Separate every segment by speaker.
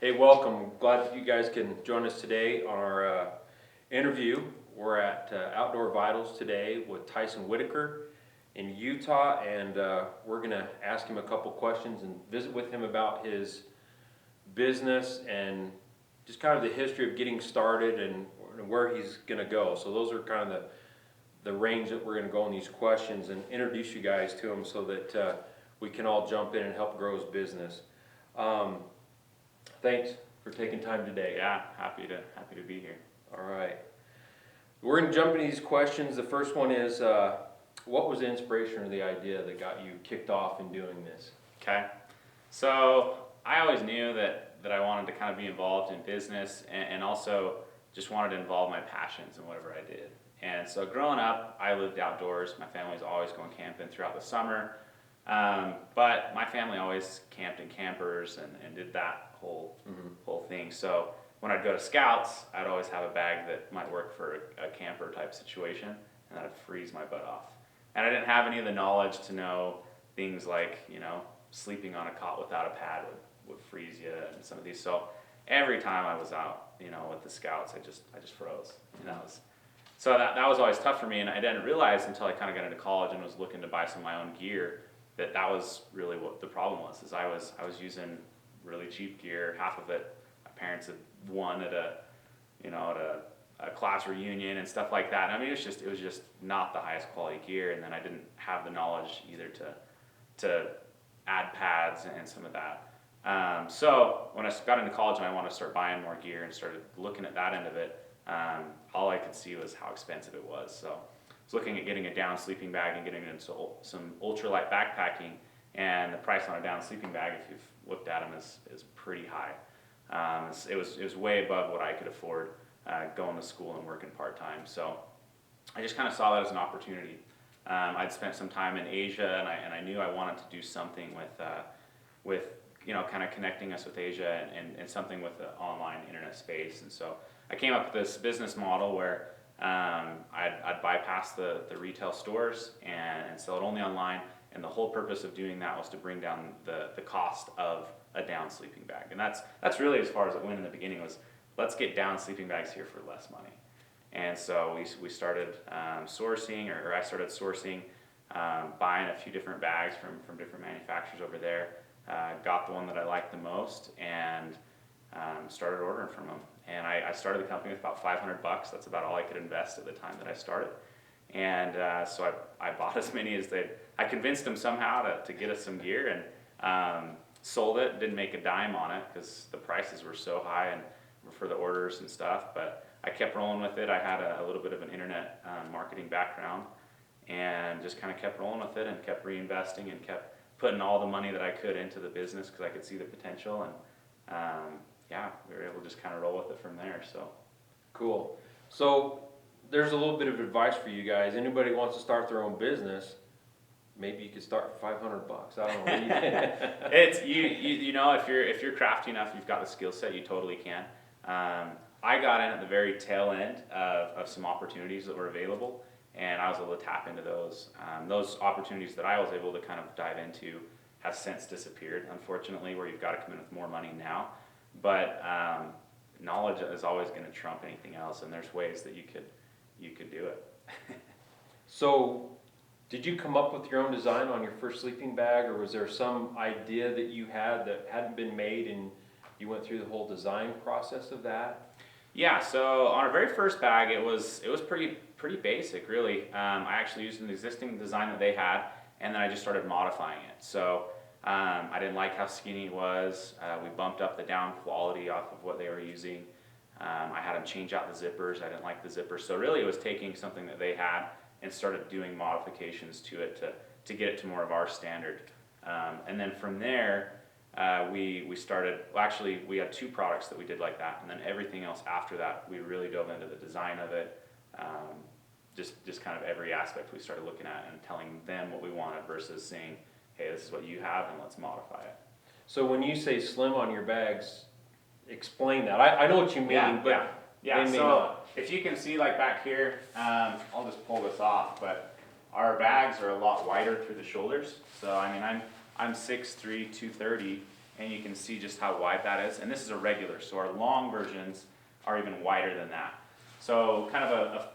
Speaker 1: Hey, welcome. Glad that you guys can join us today on our interview. We're at Outdoor Vitals today with Tayson Whittaker in Utah, and we're going to ask him a couple questions and visit with him about his business and just kind of the history of getting started and where he's going to go. So those are kind of the range that we're going to go in these questions and introduce you guys to him so that we can all jump in and help grow his business. Thanks for taking time today.
Speaker 2: Yeah, happy to be here.
Speaker 1: All right. We're going to jump into these questions. The first one is, what was the inspiration or the idea that got you kicked off in doing this?
Speaker 2: Okay. So I always knew that I wanted to kind of be involved in business and also just wanted to involve my passions in whatever I did. And so growing up, I lived outdoors. My family was always going camping throughout the summer. But my family always camped in campers and did that whole thing. So when I'd go to scouts, I'd always have a bag that might work for a camper type situation, and that'd freeze my butt off. And I didn't have any of the knowledge to know things like, sleeping on a cot without a pad would freeze you and some of these. So every time I was out, with the scouts, I just froze. So that was always tough for me, and I didn't realize until I kind of got into college and was looking to buy some of my own gear that was really what the problem was. Is I was using really cheap gear. Half of it my parents had won at a class reunion and stuff like that. And I mean, it was just not the highest quality gear, and then I didn't have the knowledge either to add pads and some of that. So when I got into college and I wanted to start buying more gear and started looking at that end of it, all I could see was how expensive it was. So I was looking at getting a down sleeping bag and getting into some ultralight backpacking, and the price on a down sleeping bag, if you've looked at them, is pretty high. It was way above what I could afford going to school and working part-time. So I just kind of saw that as an opportunity. I'd spent some time in Asia, and I knew I wanted to do something with kind of connecting us with Asia and something with the online internet space. And so I came up with this business model where I'd bypass the retail stores and sell it only online. And the whole purpose of doing that was to bring down the cost of a down sleeping bag. And that's really as far as it went in the beginning, was let's get down sleeping bags here for less money. And so we started sourcing, or I started sourcing, buying a few different bags from different manufacturers over there. Got the one that I liked the most and started ordering from them. And I started the company with about $500. That's about all I could invest at the time that I started. And so I bought as many as I convinced them somehow to get us some gear, and sold it. Didn't make a dime on it because the prices were so high and for the orders and stuff. But I kept rolling with it. I had a little bit of an internet marketing background, and just kind of kept rolling with it and kept reinvesting and kept putting all the money that I could into the business because I could see the potential. And we were able to just kind of roll with it from there. So
Speaker 1: Cool. So there's a little bit of advice for you guys. Anybody who wants to start their own business, maybe you could start for $500. I don't know. What do you think?
Speaker 2: it's if you're crafty enough, you've got the skill set, you totally can. I got in at the very tail end of some opportunities that were available, and I was able to tap into those. Those opportunities that I was able to kind of dive into have since disappeared, unfortunately, where you've got to come in with more money now. But knowledge is always going to trump anything else, and there's ways that you could do it.
Speaker 1: So, did you come up with your own design on your first sleeping bag, or was there some idea that you had that hadn't been made and you went through the whole design process of that?
Speaker 2: Yeah, so on our very first bag, it was pretty basic, really. I actually used an existing design that they had, and then I just started modifying it. So I didn't like how skinny it was. We bumped up the down quality off of what they were using. I had them change out the zippers. I didn't like the zippers. So really it was taking something that they had and started doing modifications to it to get it to more of our standard. And then from there, we started, well, actually we had two products that we did like that, and then everything else after that, we really dove into the design of it. Just kind of every aspect we started looking at and telling them what we wanted versus saying, hey, this is what you have and let's modify it.
Speaker 1: So when you say slim on your bags, explain that. I know what you mean, but
Speaker 2: yeah.
Speaker 1: They may
Speaker 2: So
Speaker 1: not.
Speaker 2: if you can see, like back here, I'll just pull this off, but our bags are a lot wider through the shoulders. So I mean, I'm 6'3", 230, and you can see just how wide that is. And this is a regular, so our long versions are even wider than that. So kind of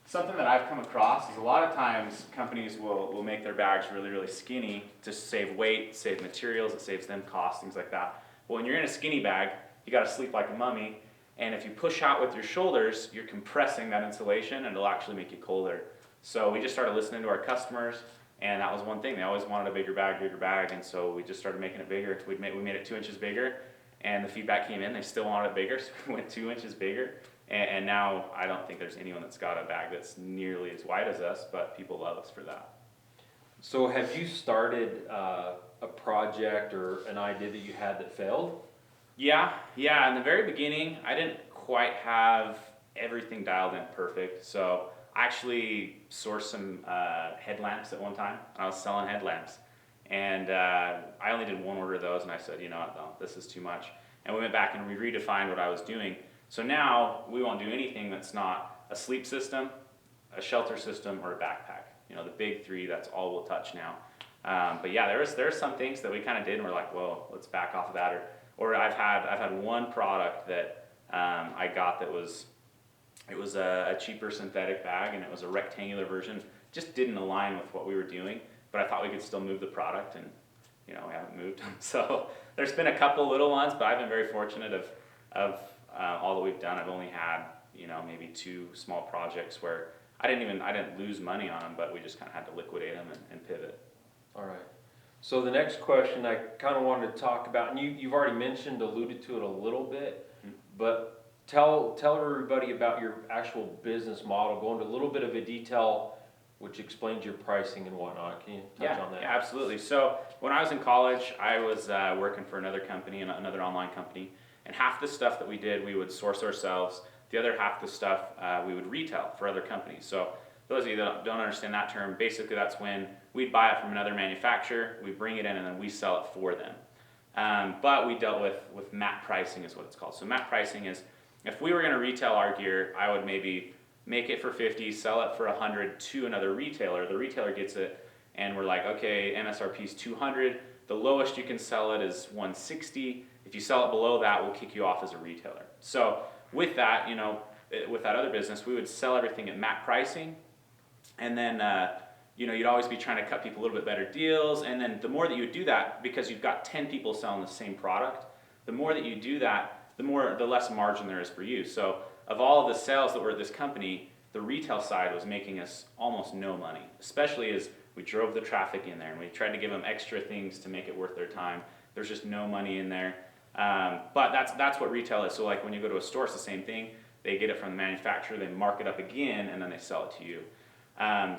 Speaker 2: something that I've come across is a lot of times companies will make their bags really, really skinny to save weight, save materials, it saves them costs, things like that. Well, when you're in a skinny bag, you gotta sleep like a mummy, and if you push out with your shoulders, you're compressing that insulation and it'll actually make you colder. So we just started listening to our customers, and that was one thing. They always wanted a bigger bag, and so we just started making it bigger. We made it 2 inches bigger, and the feedback came in, they still wanted it bigger, so we went 2 inches bigger. And now I don't think there's anyone that's got a bag that's nearly as wide as us, but people love us for that.
Speaker 1: So have you started a project or an idea that you had that failed?
Speaker 2: Yeah. In the very beginning, I didn't quite have everything dialed in perfect. So I actually sourced some headlamps at one time. I was selling headlamps. And I only did one order of those, and I said, you know what, no, this is too much. And we went back and we redefined what I was doing. So now we won't do anything that's not a sleep system, a shelter system, or a backpack. You know, the big three, that's all we'll touch now. But yeah, there's some things that we kind of did and we're like, well, let's back off of that. Or I've had one product that I got that was a cheaper synthetic bag, and it was a rectangular version. Just didn't align with what we were doing, but I thought we could still move the product, and you know, we haven't moved. So there's been a couple little ones, but I've been very fortunate of all that we've done. I've only had, you know, maybe 2 small projects where I didn't lose money on them, but we just kind of had to liquidate them and pivot.
Speaker 1: All right. So the next question I kind of wanted to talk about, and you've already alluded to it a little bit, but tell everybody about your actual business model. Go into a little bit of a detail, which explains your pricing and whatnot. Can you touch on that?
Speaker 2: Yeah, absolutely. So when I was in college, I was working for another company, another online company, and half the stuff that we did, we would source ourselves. The other half the stuff we would retail for other companies. So those of you that don't understand that term, basically that's when we'd buy it from another manufacturer, we bring it in, and then we sell it for them. But we dealt with MAP pricing is what it's called. So MAP pricing is, if we were going to retail our gear, I would maybe make it for 50, sell it for 100 to another retailer. The retailer gets it, and we're like, okay, MSRP is 200. The lowest you can sell it is 160. If you sell it below that, we'll kick you off as a retailer. So with that, you know, with that other business, we would sell everything at MAP pricing, and then you know, you'd always be trying to cut people a little bit better deals. And then the more that you would do that, because you've got 10 people selling the same product, the more that you do that, the less margin there is for you. So of all of the sales that were at this company, the retail side was making us almost no money, especially as we drove the traffic in there and we tried to give them extra things to make it worth their time. There's just no money in there. But that's what retail is. So like when you go to a store, it's the same thing. They get it from the manufacturer, they mark it up again, and then they sell it to you.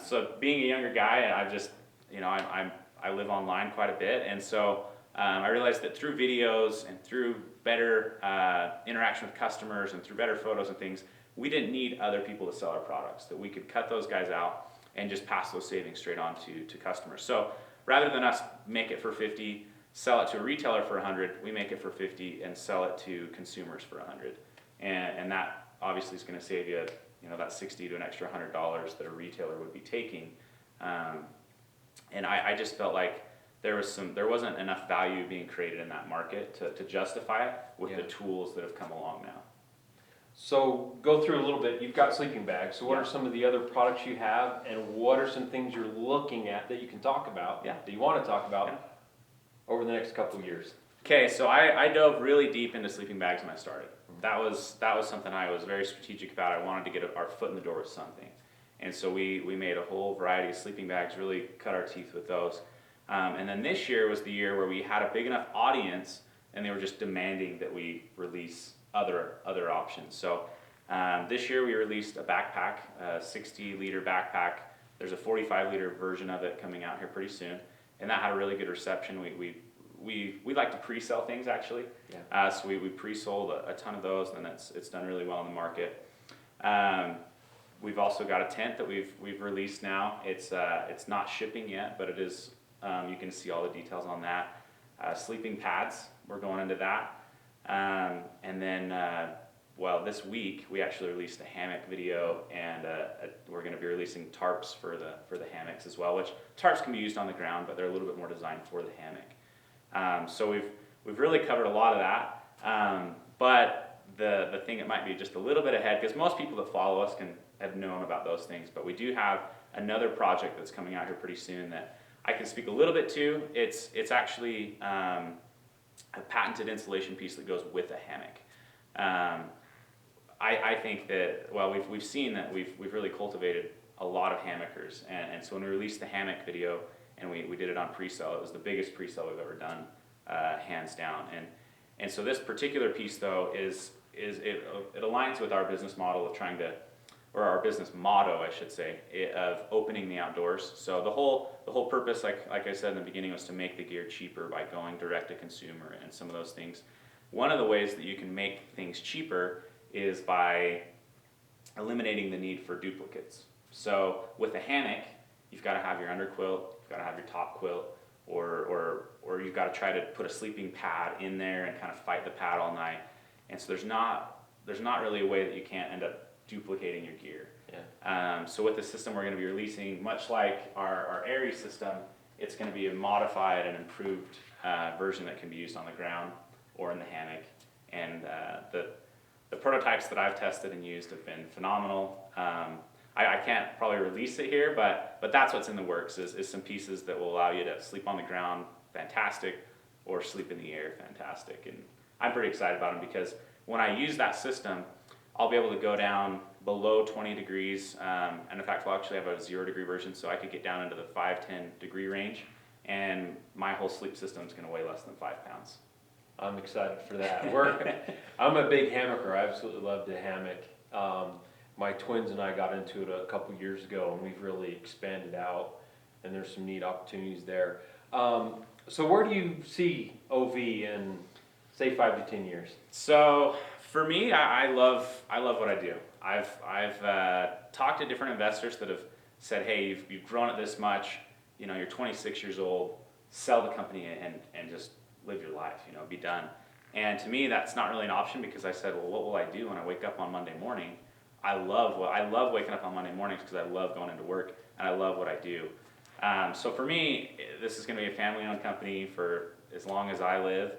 Speaker 2: So being a younger guy, I've just, you know, I live online quite a bit, and so I realized that through videos and through better interaction with customers and through better photos and things, we didn't need other people to sell our products, that we could cut those guys out and just pass those savings straight on to customers. So rather than us make it for 50, sell it to a retailer for 100, we make it for 50 and sell it to consumers for 100. And that obviously is going to save you, you know, that 60 to an extra $100 that a retailer would be taking. And I just felt like there wasn't enough value being created in that market to justify it with the tools that have come along now.
Speaker 1: So go through a little bit. You've got sleeping bags. So what are some of the other products you have, and what are some things you're looking at that you can talk about, that you want to talk about over the next couple of years?
Speaker 2: Okay, so I dove really deep into sleeping bags when I started. That was something I was very strategic about. I wanted to get our foot in the door with something. And so we made a whole variety of sleeping bags, really cut our teeth with those. And then this year was the year where we had a big enough audience, and they were just demanding that we release other options. So this year we released a backpack, a 60-liter backpack. There's a 45-liter version of it coming out here pretty soon, and that had a really good reception. We like to pre-sell things actually, so we pre-sold a ton of those, and it's done really well in the market. We've also got a tent that we've released now. It's not shipping yet, but it is. You can see all the details on that. Sleeping pads, we're going into that. And then, this week we actually released a hammock video, and we're going to be releasing tarps for the hammocks as well, which tarps can be used on the ground, but they're a little bit more designed for the hammock. So we've really covered a lot of that. But the thing that might be just a little bit ahead, because most people that follow us can have known about those things, but we do have another project that's coming out here pretty soon that I can speak a little bit to. It's actually a patented insulation piece that goes with a hammock. I think that, well, we've seen that we've really cultivated a lot of hammockers, and so when we released the hammock video and we did it on pre-sale, it was the biggest pre-sale we've ever done, hands down. And so this particular piece though it aligns with our business model of trying to, or our business motto, I should say, of opening the outdoors. So the whole purpose, like I said in the beginning, was to make the gear cheaper by going direct to consumer and some of those things. One of the ways that you can make things cheaper is by eliminating the need for duplicates. So with a hammock, you've got to have your underquilt, you've got to have your top quilt, or you've got to try to put a sleeping pad in there and kind of fight the pad all night. And so there's not really a way that you can't end up duplicating your gear. Yeah. So with the system we're going to be releasing, much like our Aries system, it's going to be a modified and improved version that can be used on the ground or in the hammock. And the prototypes that I've tested and used have been phenomenal. I can't probably release it here, but that's what's in the works, is some pieces that will allow you to sleep on the ground, fantastic, or sleep in the air, fantastic. And I'm pretty excited about them because when I use that system, I'll be able to go down below 20 degrees, and in fact we'll actually have a 0 degree version, so I could get down into the 5-10 degree range, and my whole sleep system is going to weigh less than 5 pounds.
Speaker 1: I'm excited for that. I'm a big hammocker. I absolutely love the hammock. My twins and I got into it a couple years ago, and we've really expanded out, and there's some neat opportunities there. So where do you see OV in, say, 5 to 10 years?
Speaker 2: So for me, I love what I do. I've talked to different investors that have said, hey, you've grown it this much, you're 26 years old, sell the company and just live your life, be done. And to me, that's not really an option, because I said, well, what will I do when I wake up on Monday morning? I love waking up on Monday mornings because I love going into work and I love what I do. So for me, this is going to be a family-owned company for as long as I live.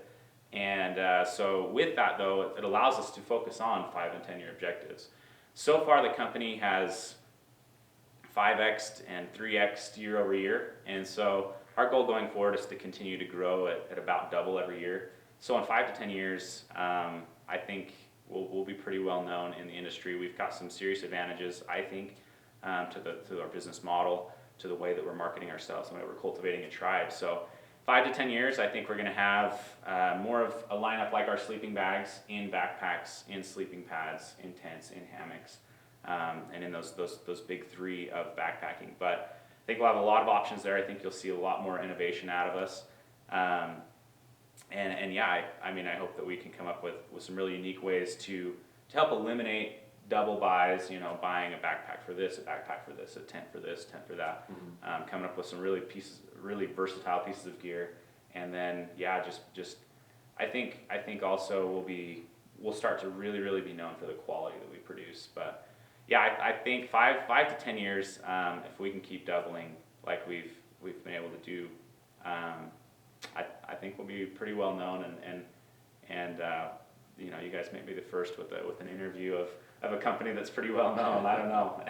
Speaker 2: And so with that, though, it allows us to focus on 5 and 10 year objectives. So far, the company has 5x'd and 3x'd year over year. And so our goal going forward is to continue to grow at about double every year. So in 5 to 10 years, I think we'll be pretty well known in the industry. We've got some serious advantages, I think, to our business model, to the way that we're marketing ourselves and the way we're cultivating a tribe. So 5 to 10 years, I think we're going to have more of a lineup like our sleeping bags, in backpacks, in sleeping pads, in tents, in hammocks, and in those big 3 of backpacking. But I think we'll have a lot of options there. I think you'll see a lot more innovation out of us. And yeah, I hope that we can come up with some really unique ways to help eliminate double buys, buying a backpack for this, a backpack for this, a tent for this, tent for that, coming up with some really versatile pieces of gear. And then, yeah, just I think also we'll start to really be known for the quality that we produce. But yeah, I think 5 to 10 years, if we can keep doubling like we've been able to do, I think we'll be pretty well known, and you guys may be the first with an interview of a company that's pretty well known. I don't know.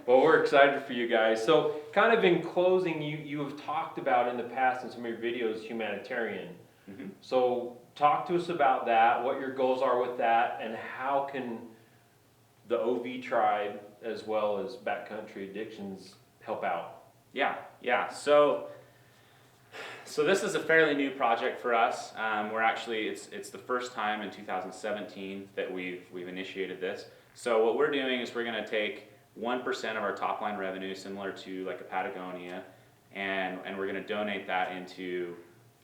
Speaker 1: Well, we're excited for you guys. So kind of in closing, you have talked about in the past in some of your videos humanitarian. Mm-hmm. So talk to us about that, what your goals are with that, and how can the OV tribe as well as Backcountry Addictions help out?
Speaker 2: Yeah. So this is a fairly new project for us. We're actually, it's the first time in 2017 that we've initiated this. So what we're doing is we're going to take 1% of our top line revenue, similar to like a Patagonia, and we're going to donate that into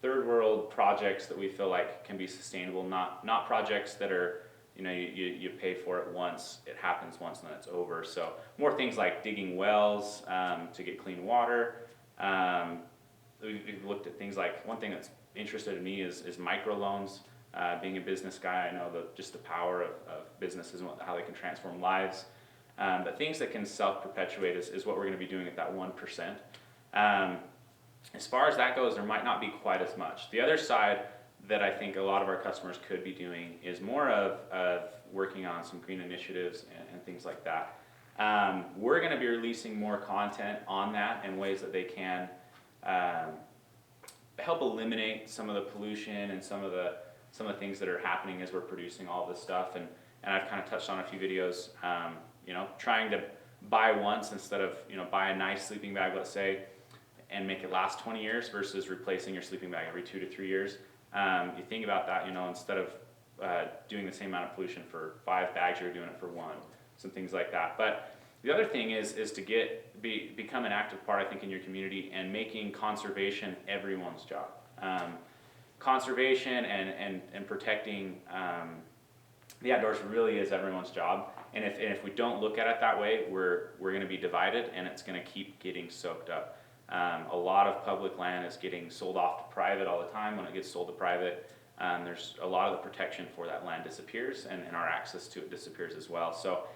Speaker 2: third world projects that we feel like can be sustainable, not projects that are, you pay for it once, it happens once and then it's over. So more things like digging wells to get clean water. We've looked at things like, one thing that's interested in me is microloans. Being a business guy, I know just the power of businesses and how they can transform lives. But things that can self-perpetuate is what we're going to be doing at that 1%. As far as that goes, there might not be quite as much. The other side, that I think a lot of our customers could be doing is more of working on some green initiatives and things like that. We're going to be releasing more content on that in ways that they can help eliminate some of the pollution and some of the things that are happening as we're producing all this stuff. And I've kind of touched on a few videos, you know, trying to buy once instead of, you know, buy a nice sleeping bag, let's say, and make it last 20 years versus replacing your sleeping bag every 2 to 3 years. You think about that, you know, instead of doing the same amount of pollution for 5 bags, you're doing it for 1, some things like that. But the other thing is to become an active part, I think, in your community and making conservation everyone's job. Conservation and protecting the outdoors really is everyone's job. And if we don't look at it that way, we're going to be divided, and it's going to keep getting soaked up. A lot of public land is getting sold off to private all the time. When it gets sold to private, there's a lot of the protection for that land disappears, and our access to it disappears as well. So,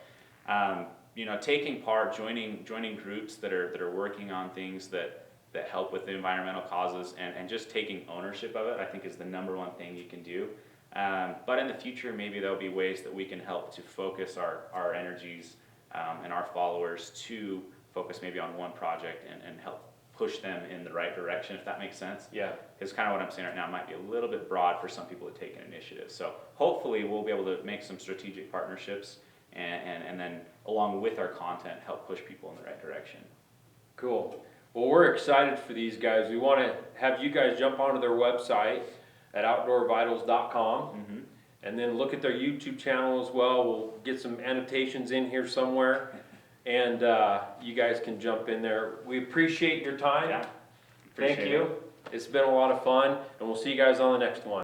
Speaker 2: you know, taking part, joining groups that are working on things that help with the environmental causes, and just taking ownership of it, I think, is the #1 thing you can do. But in the future, maybe there'll be ways that we can help to focus our energies and our followers to focus maybe on one project and help push them in the right direction, if that makes sense.
Speaker 1: Yeah.
Speaker 2: Because kind of what I'm saying right now might be a little bit broad for some people to take an initiative. So hopefully we'll be able to make some strategic partnerships and then along with our content help push people in the right direction.
Speaker 1: Cool. Well, we're excited for these guys. We want to have you guys jump onto their website at outdoorvitals.com.
Speaker 2: Mm-hmm.
Speaker 1: And then look at their YouTube channel as well. We'll get some annotations in here somewhere, and you guys can jump in there. We appreciate your time.
Speaker 2: Yeah.
Speaker 1: Thank you. It's been a lot of fun, and we'll see you guys on the next one.